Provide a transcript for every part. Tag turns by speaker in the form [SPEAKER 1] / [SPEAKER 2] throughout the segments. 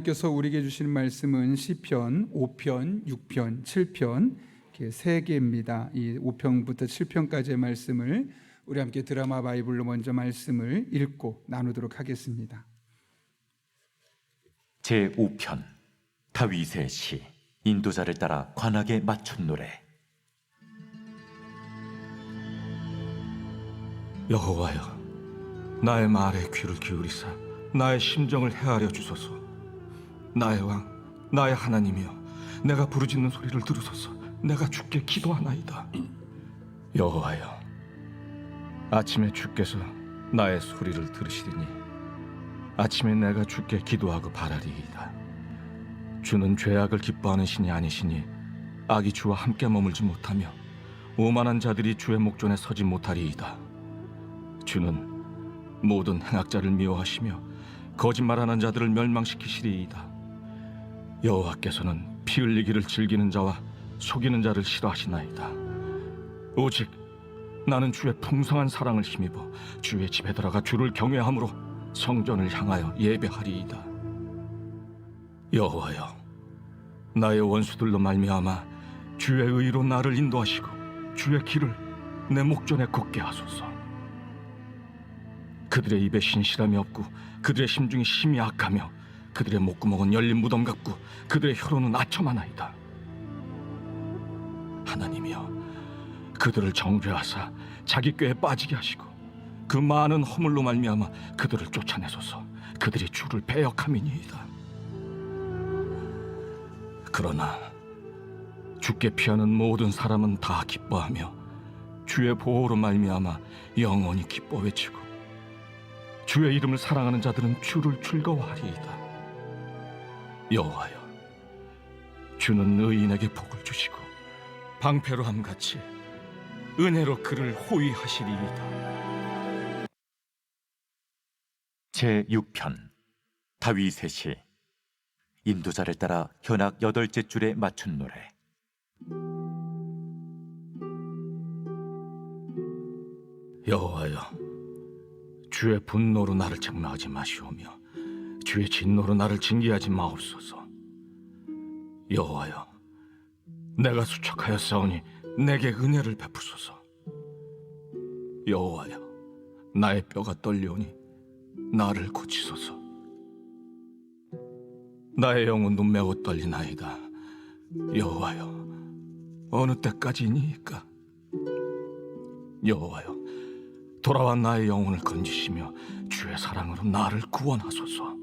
[SPEAKER 1] 께서 우리에게 주신 말씀은 시편 5편, 6편, 7편 이렇게 3개입니다. 이 5편부터 7편까지의 말씀을 우리 함께 드라마 바이블로 먼저 말씀을 읽고 나누도록 하겠습니다.
[SPEAKER 2] 제5편 다윗의 시. 인도자를 따라 관악에 맞춘 노래.
[SPEAKER 3] 여호와여, 나의 말에 귀를 기울이사 나의 심정을 헤아려 주소서. 나의 왕, 나의 하나님이여, 내가 부르짖는 소리를 들으소서. 내가 주께 기도하나이다. 여호와여, 아침에 주께서 나의 소리를 들으시리니 아침에 내가 주께 기도하고 바라리이다. 주는 죄악을 기뻐하는 신이 아니시니 악이 주와 함께 머물지 못하며 오만한 자들이 주의 목전에 서지 못하리이다. 주는 모든 행악자를 미워하시며 거짓말하는 자들을 멸망시키시리이다. 여호와께서는 피 흘리기를 즐기는 자와 속이는 자를 싫어하시나이다. 오직 나는 주의 풍성한 사랑을 힘입어 주의 집에 들어가 주를 경외함으로 성전을 향하여 예배하리이다. 여호와여, 나의 원수들로 말미암아 주의 의로 나를 인도하시고 주의 길을 내 목전에 걷게 하소서. 그들의 입에 신실함이 없고 그들의 심중이 심히 악하며 그들의 목구멍은 열린 무덤 같고 그들의 혀로는 아첨하나이다. 하나님이여, 그들을 정죄하사 자기 꾀에 빠지게 하시고 그 많은 허물로 말미암아 그들을 쫓아내소서. 그들이 주를 배역함이니이다. 그러나 주께 피하는 모든 사람은 다 기뻐하며 주의 보호로 말미암아 영원히 기뻐 외치고 주의 이름을 사랑하는 자들은 주를 즐거워하리이다. 여호와여, 주는 의인에게 복을 주시고 방패로함 같이 은혜로 그를 호위하시리이다.
[SPEAKER 2] 제6편 다윗의 시. 인도자를 따라 현악 8째 줄에 맞춘 노래.
[SPEAKER 3] 여호와여, 주의 분노로 나를 책망하지 마시오며 주의 진노로 나를 징계하지 마옵소서. 여호와여, 내가 수척하여 싸우니 내게 은혜를 베푸소서. 여호와여, 나의 뼈가 떨려오니 나를 고치소서. 나의 영혼도 매우 떨리나이다. 여호와여, 어느 때까지이니까? 여호와여, 돌아와 나의 영혼을 건지시며 주의 사랑으로 나를 구원하소서.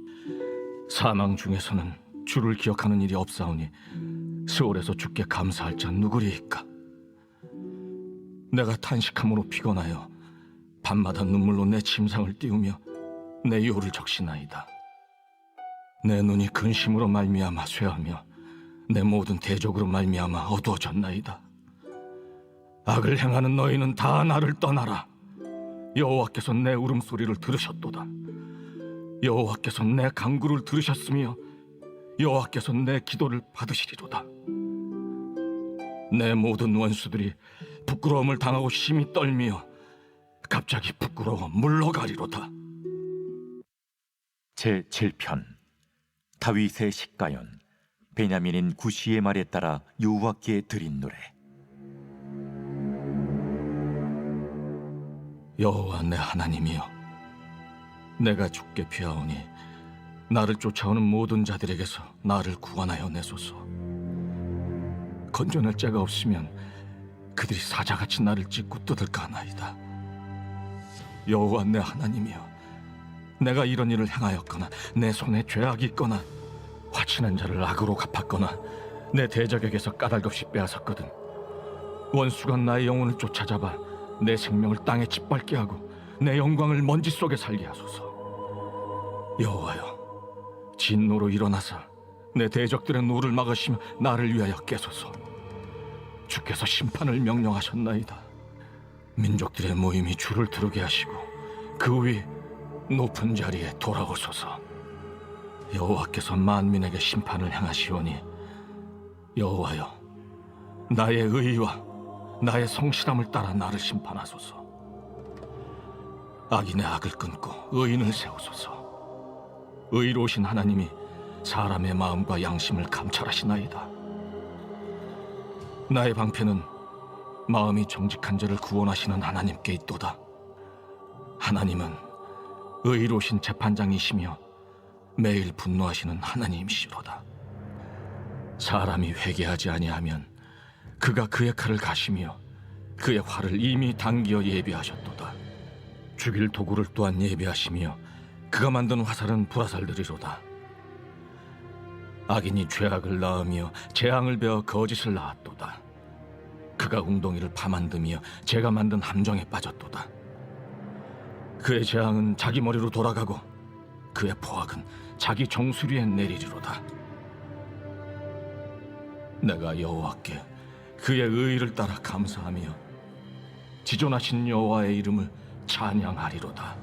[SPEAKER 3] 사망 중에서는 주를 기억하는 일이 없사오니 스올에서 주께 감사할 자 누구리이까? 내가 탄식함으로 피곤하여 밤마다 눈물로 내 침상을 띄우며 내 요를 적시나이다. 내 눈이 근심으로 말미암아 쇠하며 내 모든 대적으로 말미암아 어두워졌나이다. 악을 행하는 너희는 다 나를 떠나라. 여호와께서 내 울음소리를 들으셨도다. 여호와께서 내 간구를 들으셨으며 여호와께서 내 기도를 받으시리로다. 내 모든 원수들이 부끄러움을 당하고 심히 떨며 갑자기 부끄러워 물러가리로다.
[SPEAKER 2] 제7편 다윗의 식가연. 베냐민인 구시의 말에 따라 여호와께 드린 노래.
[SPEAKER 3] 여호와 내 하나님이여, 내가 주께 피하오니 나를 쫓아오는 모든 자들에게서 나를 구원하여 내소서. 건져낼 자가 없으면 그들이 사자같이 나를 찢고 뜯을까 하나이다. 여호와 내 하나님이여, 내가 이런 일을 행하였거나 내 손에 죄악이 있거나 화친한 자를 악으로 갚았거나 내 대적에게서 까닭없이 빼앗았거든 원수가 나의 영혼을 쫓아잡아 내 생명을 땅에 짓밟게 하고 내 영광을 먼지 속에 살게 하소서. 여호와여, 진노로 일어나사 내 대적들의 노를 막으시며 나를 위하여 깨소서. 주께서 심판을 명령하셨나이다. 민족들의 모임이 주를 두르게 하시고 그 위 높은 자리에 돌아오소서. 여호와께서 만민에게 심판을 행하시오니 여호와여, 나의 의와 나의 성실함을 따라 나를 심판하소서. 악인의 악을 끊고 의인을 세우소서. 의로우신 하나님이 사람의 마음과 양심을 감찰하시나이다. 나의 방패는 마음이 정직한 자를 구원하시는 하나님께 있도다. 하나님은 의로우신 재판장이시며 매일 분노하시는 하나님이시로다. 사람이 회개하지 아니하면 그가 그의 칼을 가시며 그의 활을 이미 당기어 예비하셨도다. 죽일 도구를 또한 예비하시며 그가 만든 화살은 불화살들이로다. 악인이 죄악을 낳으며 재앙을 베어 거짓을 낳았도다. 그가 웅덩이를 파만드며 제가 만든 함정에 빠졌도다. 그의 재앙은 자기 머리로 돌아가고 그의 포악은 자기 정수리에 내리리로다. 내가 여호와께 그의 의의를 따라 감사하며 지존하신 여호와의 이름을 찬양하리로다.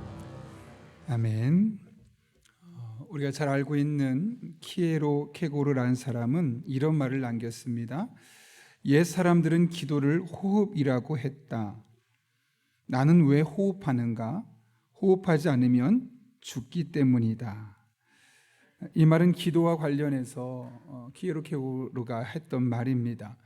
[SPEAKER 1] 아멘. 우리가 잘 알고 있는 키에로 케고르라는 사람은 이런 말을 남겼습니다. 옛 사람들은 기도를 호흡이라고 했다. 나는 왜 호흡하는가? 호흡하지 않으면 죽기 때문이다. 이 말은 기도와 관련해서 키에로 케고르가 했던 말입니다.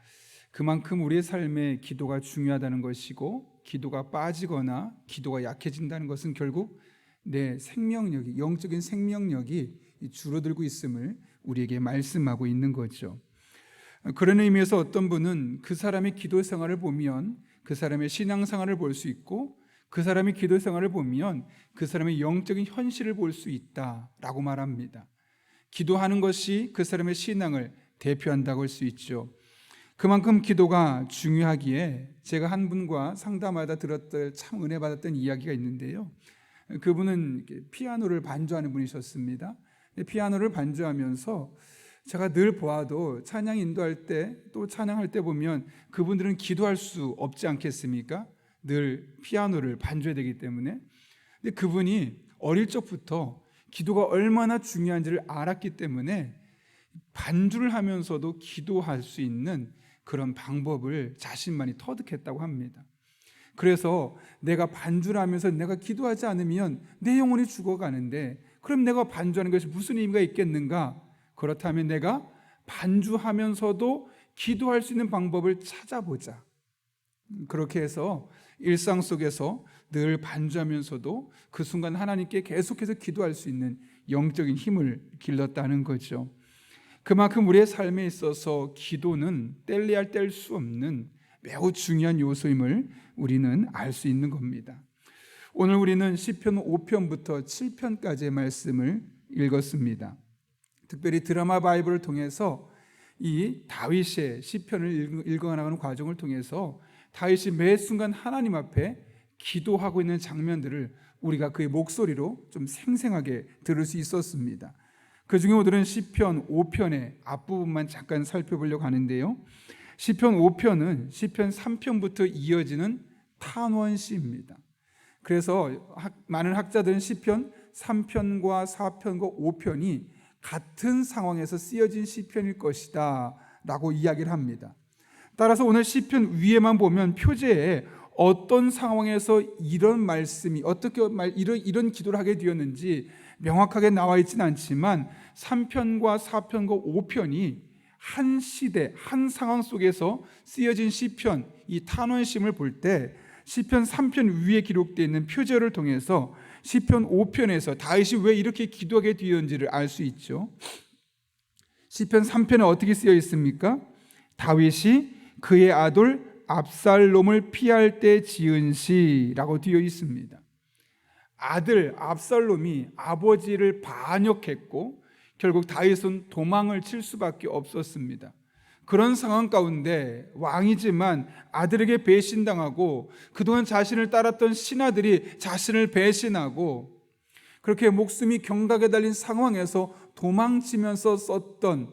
[SPEAKER 1] 그만큼 우리의 삶에 기도가 중요하다는 것이고, 기도가 빠지거나 기도가 약해진다는 것은 결국 내 생명력이, 영적인 생명력이 줄어들고 있음을 우리에게 말씀하고 있는 거죠. 그런 의미에서 어떤 분은 그 사람의 기도 생활을 보면 그 사람의 신앙 생활을 볼 수 있고, 그 사람의 기도 생활을 보면 그 사람의 영적인 현실을 볼 수 있다라고 말합니다. 기도하는 것이 그 사람의 신앙을 대표한다고 할 수 있죠. 그만큼 기도가 중요하기에 제가 한 분과 상담하다 들었던 참 은혜 받았던 이야기가 있는데요. 그분은 피아노를 반주하는 분이셨습니다. 피아노를 반주하면서 제가 늘 보아도 찬양 인도할 때, 또 찬양할 때 보면 그분들은 기도할 수 없지 않겠습니까? 늘 피아노를 반주해야 되기 때문에. 근데 그분이 어릴 적부터 기도가 얼마나 중요한지를 알았기 때문에 반주를 하면서도 기도할 수 있는 그런 방법을 자신만이 터득했다고 합니다. 그래서 내가 반주를 하면서 내가 기도하지 않으면 내 영혼이 죽어가는데, 그럼 내가 반주하는 것이 무슨 의미가 있겠는가? 그렇다면 내가 반주하면서도 기도할 수 있는 방법을 찾아보자. 그렇게 해서 일상 속에서 늘 반주하면서도 그 순간 하나님께 계속해서 기도할 수 있는 영적인 힘을 길렀다는 거죠. 그만큼 우리의 삶에 있어서 기도는 뗄래야 뗄 수 없는 매우 중요한 요소임을 우리는 알 수 있는 겁니다. 오늘 우리는 시편 5편부터 7편까지의 말씀을 읽었습니다. 특별히 드라마 바이블을 통해서 이 다윗의 시편을 읽어나가는 과정을 통해서 다윗이 매 순간 하나님 앞에 기도하고 있는 장면들을 우리가 그의 목소리로 좀 생생하게 들을 수 있었습니다. 그 중에 오늘은 시편 5편의 앞부분만 잠깐 살펴보려고 하는데요. 시편 5편은 시편 3편부터 이어지는 탄원시입니다. 그래서 많은 학자들은 시편 3편과 4편과 5편이 같은 상황에서 쓰여진 시편일 것이다 라고 이야기를 합니다. 따라서 오늘 시편 위에만 보면 표제에 어떤 상황에서 이런 말씀이 어떻게 이런 기도를 하게 되었는지 명확하게 나와 있지는 않지만 3편과 4편과 5편이 한 시대, 한 상황 속에서 쓰여진 시편, 이 탄원심을 볼 때 시편 3편 위에 기록되어 있는 표제를 통해서 시편 5편에서 다윗이 왜 이렇게 기도하게 되었는지를 알 수 있죠. 시편 3편에 어떻게 쓰여 있습니까? 다윗이 그의 아들 압살롬을 피할 때 지은 시라고 되어 있습니다. 아들 압살롬이 아버지를 반역했고 결국 다윗은 도망을 칠 수밖에 없었습니다. 그런 상황 가운데 왕이지만 아들에게 배신당하고 그동안 자신을 따랐던 신하들이 자신을 배신하고 그렇게 목숨이 경각에 달린 상황에서 도망치면서 썼던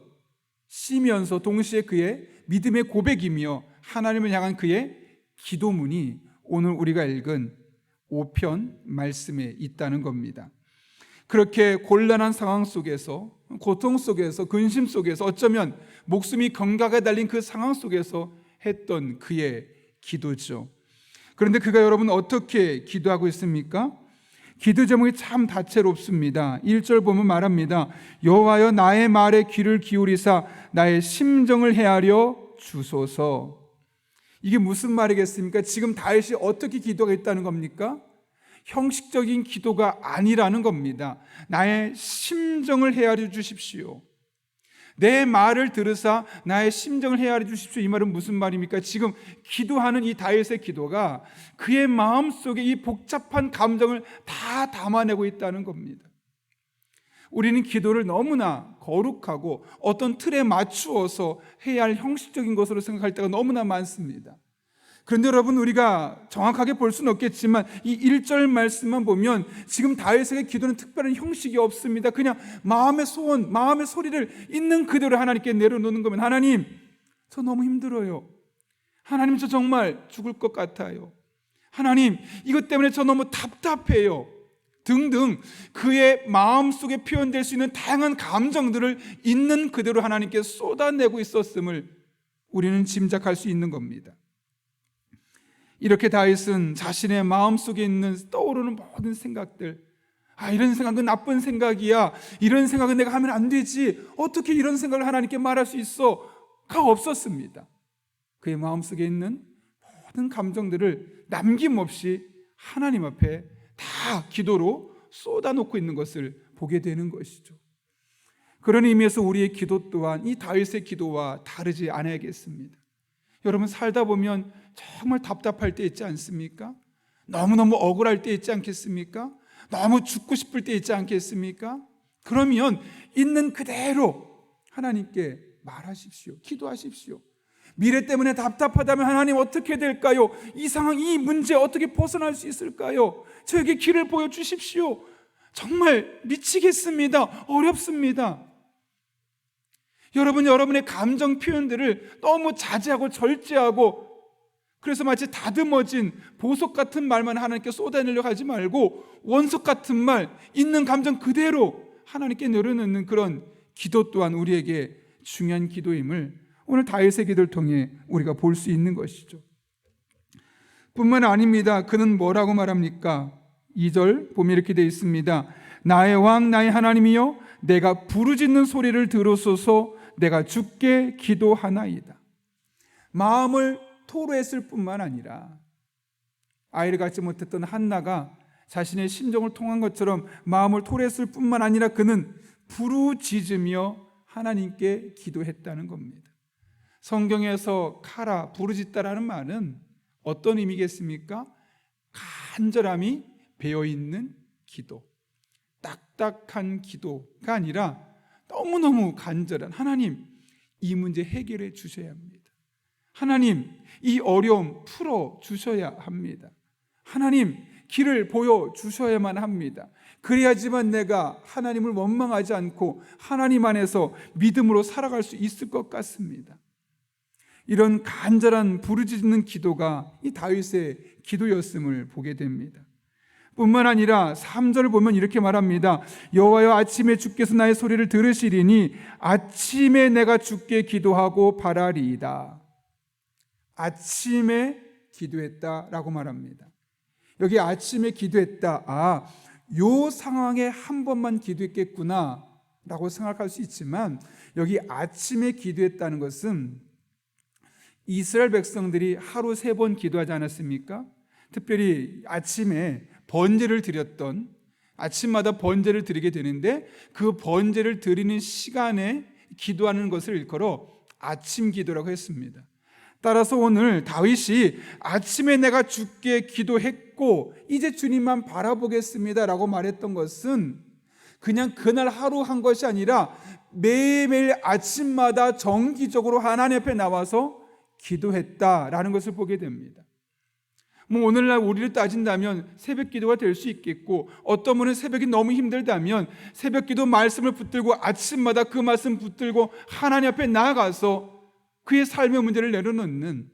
[SPEAKER 1] 시면서 동시에 그의 믿음의 고백이며 하나님을 향한 그의 기도문이 오늘 우리가 읽은 5편 말씀에 있다는 겁니다. 그렇게 곤란한 상황 속에서, 고통 속에서, 근심 속에서, 어쩌면 목숨이 경각에 달린 그 상황 속에서 했던 그의 기도죠. 그런데 그가 여러분 어떻게 기도하고 있습니까? 기도 제목이 참 다채롭습니다. 1절 보면 말합니다. 여호와여 나의 말에 귀를 기울이사 나의 심정을 헤아려 주소서. 이게 무슨 말이겠습니까? 지금 다윗이 어떻게 기도했다는 겁니까? 형식적인 기도가 아니라는 겁니다. 나의 심정을 헤아려 주십시오. 내 말을 들으사 나의 심정을 헤아려 주십시오. 이 말은 무슨 말입니까? 지금 기도하는 이 다윗의 기도가 그의 마음속에 이 복잡한 감정을 다 담아내고 있다는 겁니다. 우리는 기도를 너무나 거룩하고 어떤 틀에 맞추어서 해야 할 형식적인 것으로 생각할 때가 너무나 많습니다. 그런데 여러분, 우리가 정확하게 볼 수는 없겠지만 이 1절 말씀만 보면 지금 다윗의 기도는 특별한 형식이 없습니다. 그냥 마음의 소원, 마음의 소리를 있는 그대로 하나님께 내려놓는 거면, 하나님, 저 너무 힘들어요. 하나님, 저 정말 죽을 것 같아요. 하나님, 이것 때문에 저 너무 답답해요. 등등 그의 마음속에 표현될 수 있는 다양한 감정들을 있는 그대로 하나님께 쏟아내고 있었음을 우리는 짐작할 수 있는 겁니다. 이렇게 다윗은 자신의 마음속에 있는 떠오르는 모든 생각들, 이런 생각은 나쁜 생각이야, 이런 생각은 내가 하면 안 되지, 어떻게 이런 생각을 하나님께 말할 수 있어가 없었습니다. 그의 마음속에 있는 모든 감정들을 남김없이 하나님 앞에 다 기도로 쏟아놓고 있는 것을 보게 되는 것이죠. 그런 의미에서 우리의 기도 또한 이 다윗의 기도와 다르지 않아야겠습니다. 여러분, 살다 보면 정말 답답할 때 있지 않습니까? 너무너무 억울할 때 있지 않겠습니까? 너무 죽고 싶을 때 있지 않겠습니까? 그러면 있는 그대로 하나님께 말하십시오. 기도하십시오. 미래 때문에 답답하다면 하나님, 어떻게 될까요? 이 상황, 이 문제 어떻게 벗어날 수 있을까요? 저에게 길을 보여주십시오. 정말 미치겠습니다. 어렵습니다. 여러분, 여러분의 감정 표현들을 너무 자제하고 절제하고, 그래서 마치 다듬어진 보석 같은 말만 하나님께 쏟아내려고 하지 말고 원석 같은 말, 있는 감정 그대로 하나님께 내려놓는 그런 기도 또한 우리에게 중요한 기도임을 오늘 다윗의 기도를 통해 우리가 볼 수 있는 것이죠. 뿐만 아닙니다. 그는 뭐라고 말합니까? 2절 보면 이렇게 되어 있습니다. 나의 왕, 나의 하나님이여, 내가 부르짖는 소리를 들으소서. 내가 주께 기도하나이다. 마음을 토로했을 뿐만 아니라 아이를 갖지 못했던 한나가 자신의 심정을 통한 것처럼 마음을 토로했을 뿐만 아니라 그는 부르짖으며 하나님께 기도했다는 겁니다. 성경에서 카라, 부르짖다라는 말은 어떤 의미겠습니까? 간절함이 배어있는 기도, 딱딱한 기도가 아니라 너무너무 간절한, 하나님, 이 문제 해결해 주셔야 합니다. 하나님, 이 어려움 풀어 주셔야 합니다. 하나님, 길을 보여 주셔야만 합니다. 그래야지만 내가 하나님을 원망하지 않고 하나님 안에서 믿음으로 살아갈 수 있을 것 같습니다. 이런 간절한 부르짖는 기도가 이 다윗의 기도였음을 보게 됩니다. 뿐만 아니라 3절을 보면 이렇게 말합니다. 여호와여, 아침에 주께서 나의 소리를 들으시리니 아침에 내가 주께 기도하고 바라리이다. 아침에 기도했다라고 말합니다. 여기 아침에 기도했다, 요 상황에 한 번만 기도했겠구나 라고 생각할 수 있지만, 여기 아침에 기도했다는 것은 이스라엘 백성들이 하루 3번 기도하지 않았습니까? 특별히 아침에 번제를 드렸던, 아침마다 번제를 드리게 되는데 그 번제를 드리는 시간에 기도하는 것을 일컬어 아침 기도라고 했습니다. 따라서 오늘 다윗이 아침에 내가 주께 기도했고 이제 주님만 바라보겠습니다 라고 말했던 것은 그냥 그날 하루 한 것이 아니라 매일매일 아침마다 정기적으로 하나님 앞에 나와서 기도했다라는 것을 보게 됩니다. 오늘날 우리를 따진다면 새벽 기도가 될 수 있겠고, 어떤 분은 새벽이 너무 힘들다면 새벽 기도 말씀을 붙들고 아침마다 그 말씀 붙들고 하나님 앞에 나아가서 그의 삶의 문제를 내려놓는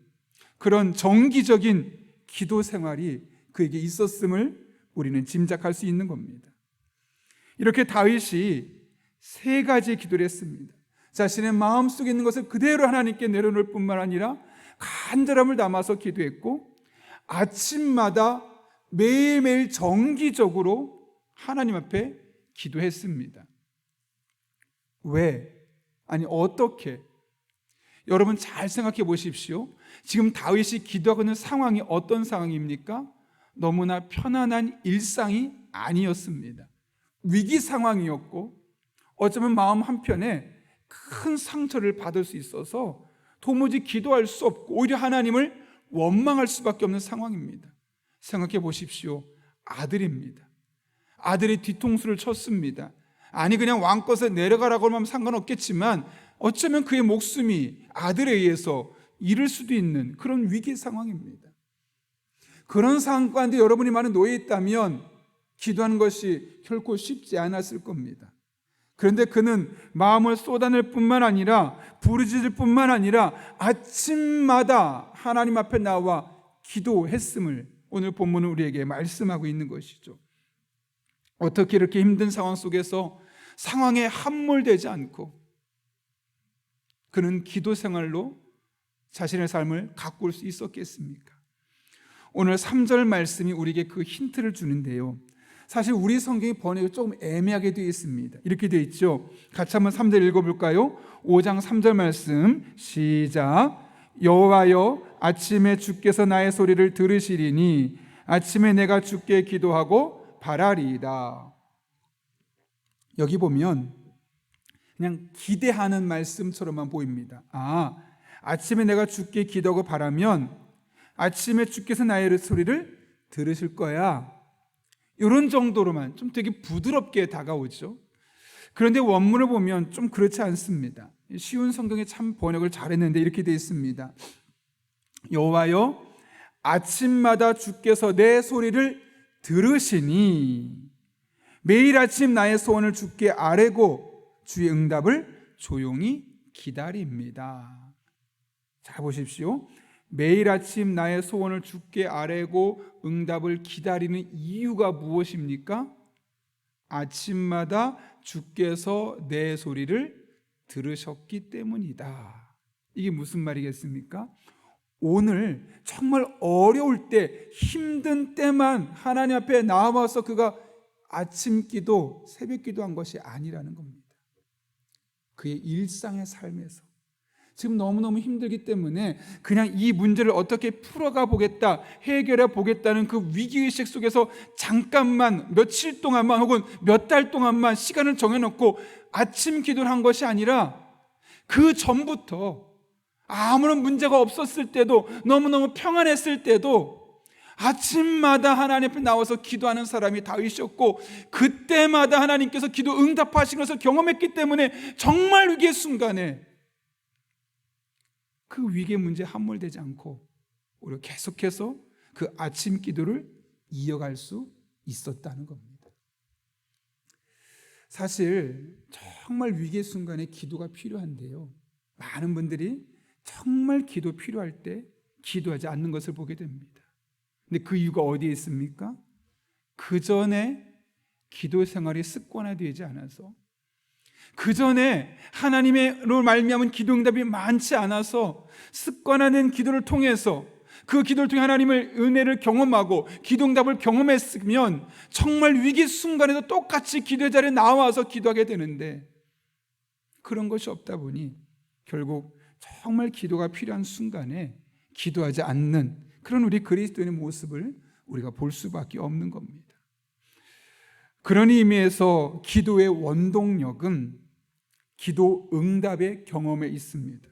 [SPEAKER 1] 그런 정기적인 기도 생활이 그에게 있었음을 우리는 짐작할 수 있는 겁니다. 이렇게 다윗이 3가지 기도를 했습니다. 자신의 마음속에 있는 것을 그대로 하나님께 내려놓을 뿐만 아니라 간절함을 담아서 기도했고, 아침마다 매일매일 정기적으로 하나님 앞에 기도했습니다. 왜? 아니 어떻게? 여러분 잘 생각해 보십시오. 지금 다윗이 기도하고 있는 상황이 어떤 상황입니까? 너무나 편안한 일상이 아니었습니다. 위기 상황이었고 어쩌면 마음 한편에 큰 상처를 받을 수 있어서 도무지 기도할 수 없고 오히려 하나님을 원망할 수밖에 없는 상황입니다. 생각해 보십시오. 아들입니다. 아들이 뒤통수를 쳤습니다. 아니 그냥 왕것에 내려가라고 하면 상관없겠지만 어쩌면 그의 목숨이 아들에 의해서 잃을 수도 있는 그런 위기 상황입니다. 그런 상황 가운데 여러분이 많은 놓여 있다면 기도하는 것이 결코 쉽지 않았을 겁니다. 그런데 그는 마음을 쏟아낼 뿐만 아니라 부르짖을 뿐만 아니라 아침마다 하나님 앞에 나와 기도했음을 오늘 본문은 우리에게 말씀하고 있는 것이죠. 어떻게 이렇게 힘든 상황 속에서 상황에 함몰되지 않고 그는 기도 생활로 자신의 삶을 가꿀 수 있었겠습니까? 오늘 3절 말씀이 우리에게 그 힌트를 주는데요. 사실 우리 성경이 번역이 조금 애매하게 되어 있습니다. 이렇게 되어 있죠. 같이 한번 3절 읽어볼까요? 5장 3절 말씀 시작. 여호와여 아침에 주께서 나의 소리를 들으시리니 아침에 내가 주께 기도하고 바라리이다. 여기 보면 그냥 기대하는 말씀처럼만 보입니다. 아침에 내가 주께 기도하고 바라면 아침에 주께서 나의 소리를 들으실 거야. 이런 정도로만 좀 되게 부드럽게 다가오죠. 그런데 원문을 보면 좀 그렇지 않습니다. 쉬운 성경에 참 번역을 잘했는데 이렇게 되어 있습니다. 여호와여 아침마다 주께서 내 소리를 들으시니 매일 아침 나의 소원을 주께 아뢰고 주의 응답을 조용히 기다립니다. 자 보십시오. 매일 아침 나의 소원을 주께 아뢰고 응답을 기다리는 이유가 무엇입니까? 아침마다 주께서 내 소리를 들으셨기 때문이다. 이게 무슨 말이겠습니까? 오늘 정말 어려울 때 힘든 때만 하나님 앞에 나와서 그가 아침 기도, 새벽 기도한 것이 아니라는 겁니다. 그의 일상의 삶에서 지금 너무너무 힘들기 때문에 그냥 이 문제를 어떻게 풀어가 보겠다, 해결해 보겠다는 그 위기의식 속에서 잠깐만 며칠 동안만 혹은 몇 달 동안만 시간을 정해놓고 아침 기도를 한 것이 아니라 그 전부터 아무런 문제가 없었을 때도 너무너무 평안했을 때도 아침마다 하나님 앞에 나와서 기도하는 사람이 다윗이었고 그때마다 하나님께서 기도 응답하신 것을 경험했기 때문에 정말 위기의 순간에 그 위기의 문제에 함몰되지 않고 오히려 계속해서 그 아침 기도를 이어갈 수 있었다는 겁니다. 사실 정말 위기의 순간에 기도가 필요한데요. 많은 분들이 정말 기도 필요할 때 기도하지 않는 것을 보게 됩니다. 근데 그 이유가 어디에 있습니까? 그 전에 기도 생활이 습관화되지 않아서 그 전에 하나님으로 말미암은 기도 응답이 많지 않아서 습관화된 기도를 통해서 그 기도를 통해 하나님의 은혜를 경험하고 기도 응답을 경험했으면 정말 위기 순간에도 똑같이 기도의 자리에 나와서 기도하게 되는데 그런 것이 없다 보니 결국 정말 기도가 필요한 순간에 기도하지 않는 그런 우리 그리스도인의 모습을 우리가 볼 수밖에 없는 겁니다. 그런 의미에서 기도의 원동력은 기도 응답의 경험에 있습니다.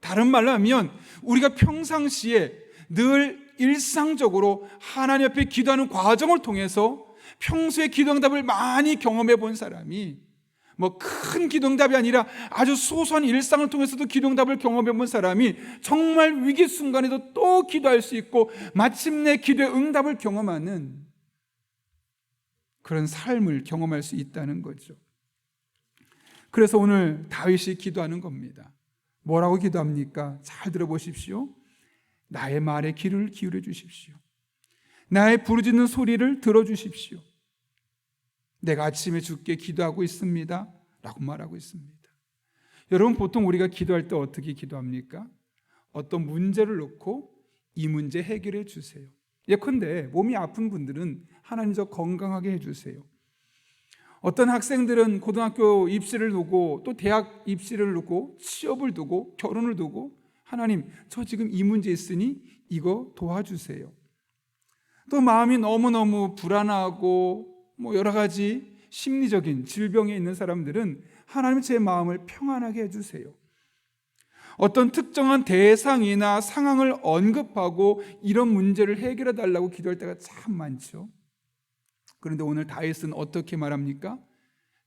[SPEAKER 1] 다른 말로 하면 우리가 평상시에 늘 일상적으로 하나님 앞에 기도하는 과정을 통해서 평소에 기도 응답을 많이 경험해 본 사람이 큰 기도 응답이 아니라 아주 소소한 일상을 통해서도 기도 응답을 경험해 본 사람이 정말 위기 순간에도 또 기도할 수 있고 마침내 기도의 응답을 경험하는 그런 삶을 경험할 수 있다는 거죠. 그래서 오늘 다윗이 기도하는 겁니다. 뭐라고 기도합니까? 잘 들어보십시오. 나의 말에 귀를 기울여 주십시오. 나의 부르짖는 소리를 들어주십시오. 내가 아침에 주께 기도하고 있습니다 라고 말하고 있습니다. 여러분 보통 우리가 기도할 때 어떻게 기도합니까? 어떤 문제를 놓고 이 문제 해결해 주세요, 예컨대 몸이 아픈 분들은 하나님 저 건강하게 해주세요. 어떤 학생들은 고등학교 입시를 두고 또 대학 입시를 두고 취업을 두고 결혼을 두고 하나님 저 지금 이 문제 있으니 이거 도와주세요. 또 마음이 너무너무 불안하고 여러 가지 심리적인 질병에 있는 사람들은 하나님 제 마음을 평안하게 해주세요. 어떤 특정한 대상이나 상황을 언급하고 이런 문제를 해결해 달라고 기도할 때가 참 많죠. 그런데 오늘 다윗은 어떻게 말합니까?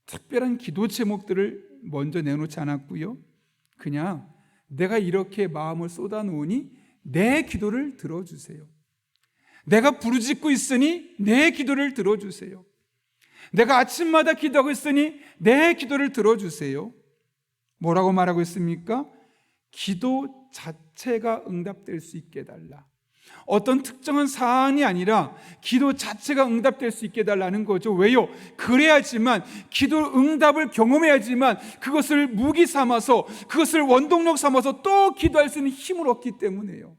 [SPEAKER 1] 특별한 기도 제목들을 먼저 내놓지 않았고요. 그냥 내가 이렇게 마음을 쏟아놓으니 내 기도를 들어주세요. 내가 부르짖고 있으니 내 기도를 들어주세요. 내가 아침마다 기도하고 있으니 내 기도를 들어주세요. 뭐라고 말하고 있습니까? 기도 자체가 응답될 수 있게 해달라. 어떤 특정한 사안이 아니라 기도 자체가 응답될 수 있게 해달라는 거죠. 왜요? 그래야지만 기도 응답을 경험해야지만 그것을 무기 삼아서 그것을 원동력 삼아서 또 기도할 수 있는 힘을 얻기 때문에요.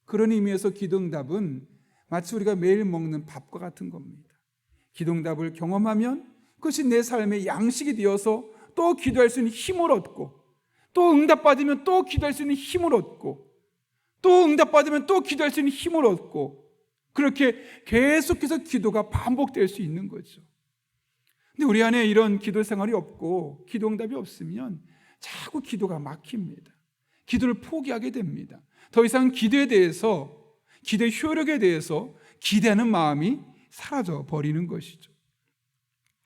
[SPEAKER 1] 그런 의미에서 기도 응답은 마치 우리가 매일 먹는 밥과 같은 겁니다. 기도 응답을 경험하면 그것이 내 삶의 양식이 되어서 또 기도할 수 있는 힘을 얻고 또 응답받으면 또 기도할 수 있는 힘을 얻고 또 응답받으면 또 기도할 수 있는 힘을 얻고 그렇게 계속해서 기도가 반복될 수 있는 거죠. 근데 우리 안에 이런 기도 생활이 없고 기도 응답이 없으면 자꾸 기도가 막힙니다. 기도를 포기하게 됩니다. 더 이상 기도에 대해서, 기도의 효력에 대해서 기대하는 마음이 사라져 버리는 것이죠.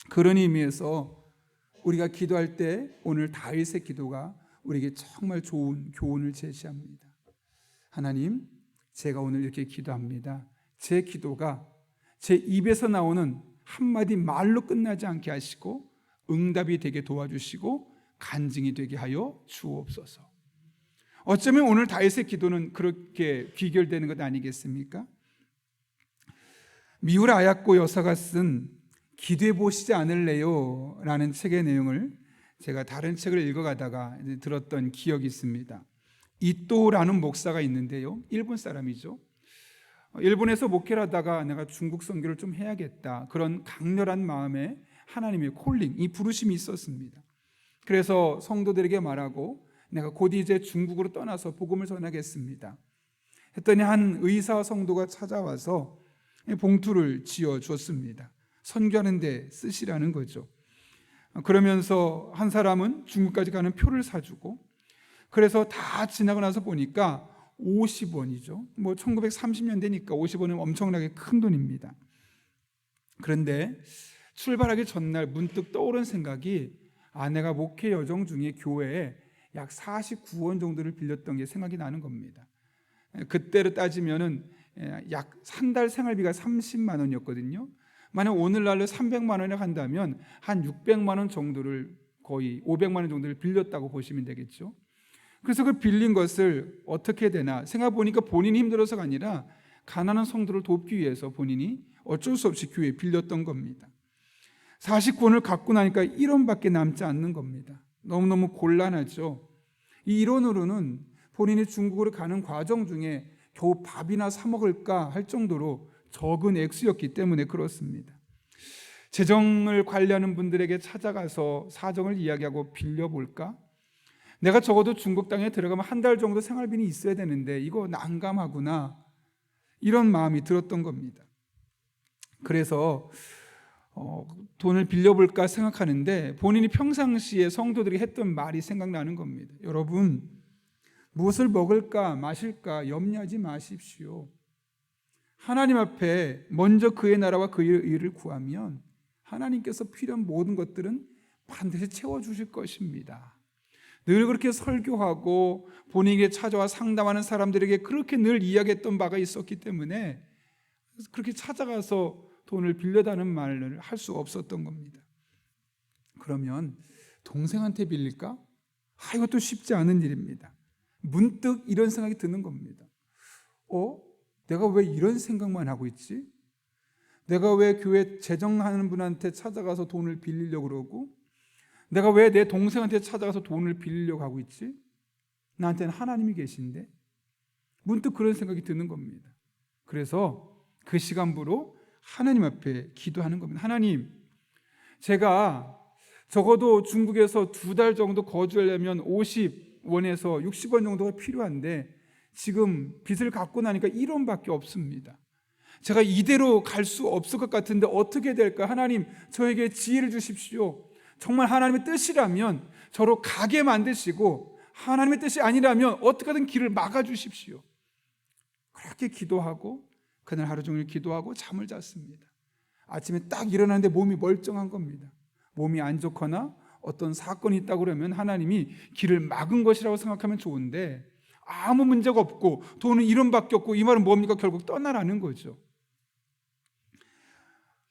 [SPEAKER 1] 그런 의미에서 우리가 기도할 때 오늘 다윗의 기도가 우리에게 정말 좋은 교훈을 제시합니다. 하나님, 제가 오늘 이렇게 기도합니다. 제 기도가 제 입에서 나오는 한마디 말로 끝나지 않게 하시고 응답이 되게 도와주시고 간증이 되게 하여 주옵소서. 어쩌면 오늘 다윗의 기도는 그렇게 귀결되는 것 아니겠습니까? 미우라 아야코 여사가 쓴 기도해 보시지 않을래요? 라는 책의 내용을 제가 다른 책을 읽어가다가 들었던 기억이 있습니다. 이또라는 목사가 있는데요, 일본 사람이죠. 일본에서 목회를 하다가 내가 중국 선교를 좀 해야겠다, 그런 강렬한 마음에 하나님의 콜링, 이 부르심이 있었습니다. 그래서 성도들에게 말하고 내가 곧 이제 중국으로 떠나서 복음을 전하겠습니다 했더니 한 의사 성도가 찾아와서 봉투를 지어줬습니다. 선교하는 데 쓰시라는 거죠. 그러면서 한 사람은 중국까지 가는 표를 사주고, 그래서 다 지나고 나서 보니까 50원이죠. 1930년대니까 50원은 엄청나게 큰 돈입니다. 그런데 출발하기 전날 문득 떠오른 생각이, 내가 목회 여정 중에 교회에 약 49원 정도를 빌렸던 게 생각이 나는 겁니다. 그때로 따지면은 약 한 달 생활비가 30만 원이었거든요. 만약 오늘날로 300만 원에 한다면 한 600만 원 정도를, 거의 500만 원 정도를 빌렸다고 보시면 되겠죠. 그래서 그 빌린 것을 어떻게 되나 생각해보니까 본인이 힘들어서가 아니라 가난한 성도를 돕기 위해서 본인이 어쩔 수 없이 교회에 빌렸던 겁니다. 49원을 갖고 나니까 1원밖에 남지 않는 겁니다. 너무너무 곤란하죠. 이 1원으로는 본인이 중국으로 가는 과정 중에 겨우 밥이나 사 먹을까 할 정도로 적은 액수였기 때문에 그렇습니다. 재정을 관리하는 분들에게 찾아가서 사정을 이야기하고 빌려볼까? 내가 적어도 중국 땅에 들어가면 한 달 정도 생활비는 있어야 되는데 이거 난감하구나, 이런 마음이 들었던 겁니다. 그래서 돈을 빌려볼까 생각하는데 본인이 평상시에 성도들이 했던 말이 생각나는 겁니다. 여러분, 무엇을 먹을까 마실까 염려하지 마십시오. 하나님 앞에 먼저 그의 나라와 그의 의를 구하면 하나님께서 필요한 모든 것들은 반드시 채워주실 것입니다. 늘 그렇게 설교하고 본인에게 찾아와 상담하는 사람들에게 그렇게 늘 이야기했던 바가 있었기 때문에 그렇게 찾아가서 돈을 빌려다는 말을 할 수 없었던 겁니다. 그러면 동생한테 빌릴까? 이것도 쉽지 않은 일입니다. 문득 이런 생각이 드는 겁니다. 내가 왜 이런 생각만 하고 있지? 내가 왜 교회 재정하는 분한테 찾아가서 돈을 빌리려고 그러고, 내가 왜 내 동생한테 찾아가서 돈을 빌리려고 하고 있지? 나한테는 하나님이 계신데. 문득 그런 생각이 드는 겁니다. 그래서 그 시간부로 하나님 앞에 기도하는 겁니다. 하나님, 제가 적어도 중국에서 2달 정도 거주하려면 50원에서 60원 정도가 필요한데 지금 빚을 갚고 나니까 1원밖에 없습니다. 제가 이대로 갈 수 없을 것 같은데 어떻게 될까? 하나님, 저에게 지혜를 주십시오. 정말 하나님의 뜻이라면 저로 가게 만드시고 하나님의 뜻이 아니라면 어떻게든 길을 막아주십시오. 그렇게 기도하고 그날 하루 종일 기도하고 잠을 잤습니다. 아침에 딱 일어나는데 몸이 멀쩡한 겁니다. 몸이 안 좋거나 어떤 사건이 있다고 그러면 하나님이 길을 막은 것이라고 생각하면 좋은데 아무 문제가 없고 돈은 1원밖에 없고 이 말은 뭡니까? 결국 떠나라는 거죠.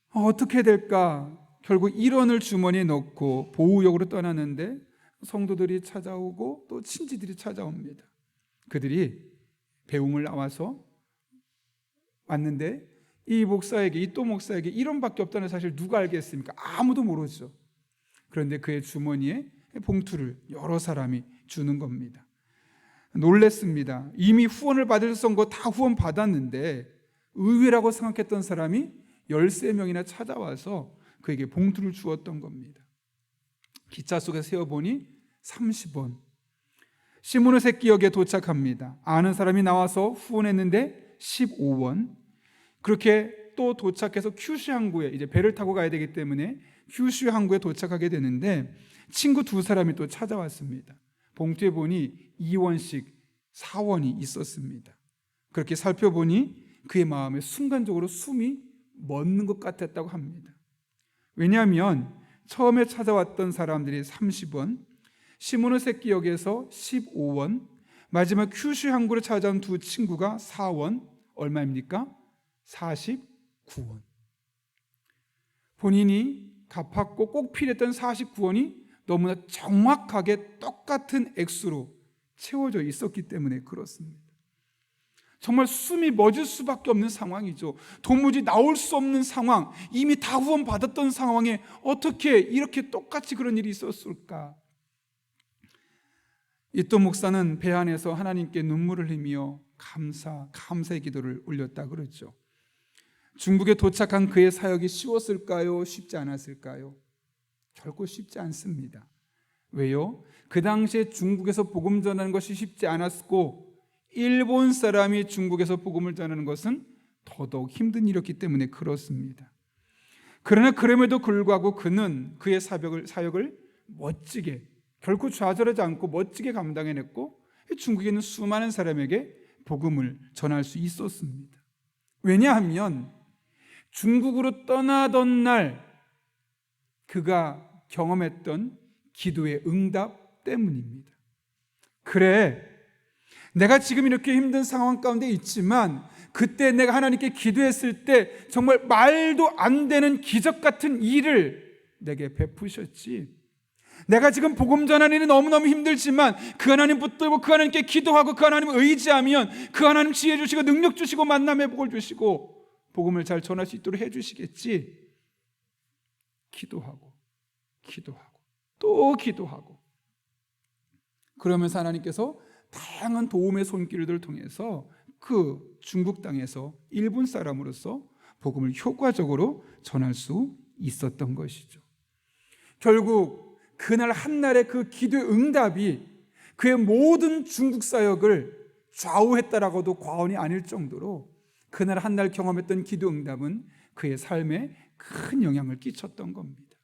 [SPEAKER 1] 어떻게 될까? 결국 1원을 주머니에 넣고 보우역으로 떠나는데 성도들이 찾아오고 또 친지들이 찾아옵니다. 그들이 배웅을 나와서 왔는데 이 목사에게, 이 또 목사에게 1원밖에 없다는 사실 누가 알겠습니까? 아무도 모르죠. 그런데 그의 주머니에 봉투를 여러 사람이 주는 겁니다. 놀랬습니다. 이미 후원을 받을 거 다 후원 받았는데 의외라고 생각했던 사람이 13명이나 찾아와서 그에게 봉투를 주었던 겁니다. 기차 속에 세어보니 30원. 시모노세키역에 도착합니다. 아는 사람이 나와서 후원했는데 15원. 그렇게 또 도착해서 큐슈 항구에 이제 배를 타고 가야 되기 때문에 큐슈 항구에 도착하게 되는데 친구 2사람이 또 찾아왔습니다. 봉투에 보니 2원씩 4원이 있었습니다. 그렇게 살펴보니 그의 마음에 순간적으로 숨이 멎는 것 같았다고 합니다. 왜냐하면 처음에 찾아왔던 사람들이 30원, 시모노세키역에서 15원, 마지막 큐슈 항구를 찾아온 2 친구가 4원, 얼마입니까? 49원. 본인이 갚았고 꼭 필요했던 49원이 너무나 정확하게 똑같은 액수로 채워져 있었기 때문에 그렇습니다. 정말 숨이 멎을 수밖에 없는 상황이죠. 도무지 나올 수 없는 상황, 이미 다 후원받았던 상황에 어떻게 이렇게 똑같이 그런 일이 있었을까? 이또 목사는 배 안에서 하나님께 눈물을 흘리며 감사의 기도를 올렸다 그러죠. 중국에 도착한 그의 사역이 쉬웠을까요? 쉽지 않았을까요? 결코 쉽지 않습니다. 왜요? 그 당시에 중국에서 복음 전하는 것이 쉽지 않았고 일본 사람이 중국에서 복음을 전하는 것은 더더욱 힘든 일이었기 때문에 그렇습니다. 그러나 그럼에도 불구하고 그는 그의 사역을 멋지게, 결코 좌절하지 않고 멋지게 감당해냈고 중국에 있는 수많은 사람에게 복음을 전할 수 있었습니다. 왜냐하면 중국으로 떠나던 날 그가 경험했던 기도의 응답 때문입니다. 그래, 내가 지금 이렇게 힘든 상황 가운데 있지만 그때 내가 하나님께 기도했을 때 정말 말도 안 되는 기적 같은 일을 내게 베푸셨지. 내가 지금 복음 전하는 일이 너무너무 힘들지만 그 하나님 붙들고 그 하나님께 기도하고 그 하나님을 의지하면 그 하나님 지혜 주시고 능력 주시고 만남의 복을 주시고 복음을 잘 전할 수 있도록 해주시겠지. 기도하고 또 기도하고 그러면서 하나님께서 다양한 도움의 손길들을 통해서 그 중국 땅에서 일본 사람으로서 복음을 효과적으로 전할 수 있었던 것이죠. 결국 그날 한날의 그 기도의 응답이 그의 모든 중국 사역을 좌우했다라고도 과언이 아닐 정도로 그날 한날 경험했던 기도 응답은 그의 삶에 큰 영향을 끼쳤던 겁니다.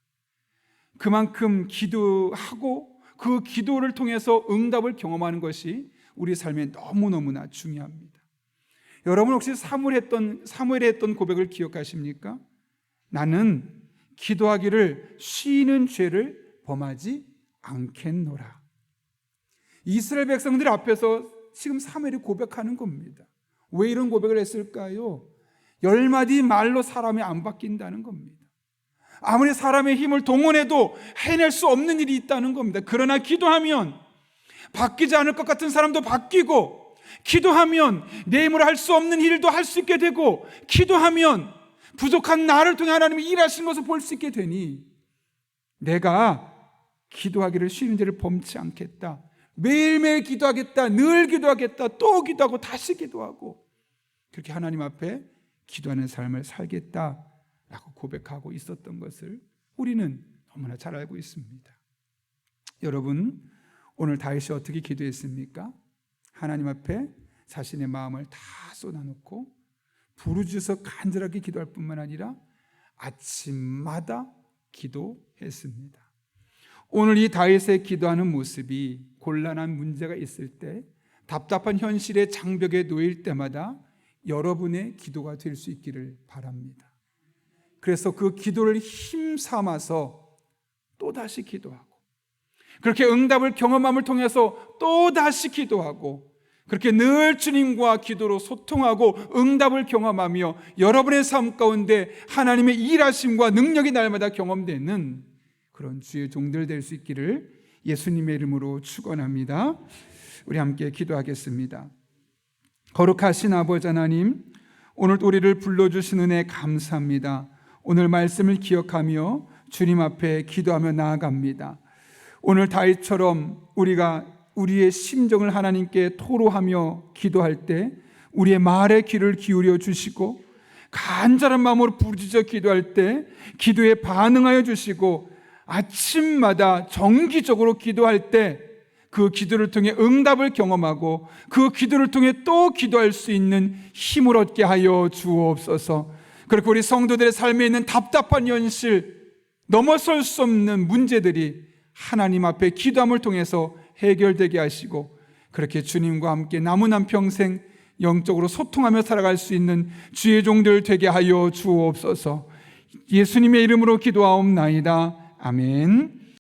[SPEAKER 1] 그만큼 기도하고 그 기도를 통해서 응답을 경험하는 것이 우리 삶에 너무너무나 중요합니다. 여러분 혹시 사무엘이 했던 고백을 기억하십니까? 나는 기도하기를 쉬는 죄를 범하지 않겠노라. 이스라엘 백성들 앞에서 지금 사무엘이 고백하는 겁니다. 왜 이런 고백을 했을까요? 10마디 말로 사람이 안 바뀐다는 겁니다. 아무리 사람의 힘을 동원해도 해낼 수 없는 일이 있다는 겁니다. 그러나 기도하면 바뀌지 않을 것 같은 사람도 바뀌고, 기도하면 내 힘으로 할 수 없는 일도 할 수 있게 되고, 기도하면 부족한 나를 통해 하나님이 일하신 것을 볼 수 있게 되니 내가 기도하기를 쉬는 죄를 범치 않겠다. 매일매일 기도하겠다. 늘 기도하겠다. 또 기도하고 다시 기도하고 그렇게 하나님 앞에 기도하는 삶을 살겠다라고 고백하고 있었던 것을 우리는 너무나 잘 알고 있습니다. 여러분, 오늘 다윗이 어떻게 기도했습니까? 하나님 앞에 자신의 마음을 다 쏟아놓고 부르짖어서 간절하게 기도할 뿐만 아니라 아침마다 기도했습니다. 오늘 이 다윗의 기도하는 모습이 곤란한 문제가 있을 때, 답답한 현실의 장벽에 놓일 때마다 여러분의 기도가 될 수 있기를 바랍니다. 그래서 그 기도를 힘삼아서 또다시 기도하고, 그렇게 응답을 경험함을 통해서 또다시 기도하고, 그렇게 늘 주님과 기도로 소통하고 응답을 경험하며 여러분의 삶 가운데 하나님의 일하심과 능력이 날마다 경험되는 그런 주의 종들 될 수 있기를 예수님의 이름으로 축원합니다. 우리 함께 기도하겠습니다. 거룩하신 아버지 하나님, 오늘 우리를 불러주신 은혜 감사합니다. 오늘 말씀을 기억하며 주님 앞에 기도하며 나아갑니다. 오늘 다윗처럼 우리가 우리의 심정을 하나님께 토로하며 기도할 때 우리의 말에 귀를 기울여 주시고, 간절한 마음으로 부르짖어 기도할 때 기도에 반응하여 주시고, 아침마다 정기적으로 기도할 때 그 기도를 통해 응답을 경험하고 그 기도를 통해 또 기도할 수 있는 힘을 얻게 하여 주옵소서. 그렇게 우리 성도들의 삶에 있는 답답한 현실, 넘어설 수 없는 문제들이 하나님 앞에 기도함을 통해서 해결되게 하시고, 그렇게 주님과 함께 남은 한 평생 영적으로 소통하며 살아갈 수 있는 주의 종들 되게 하여 주옵소서. 예수님의 이름으로 기도하옵나이다. 아멘.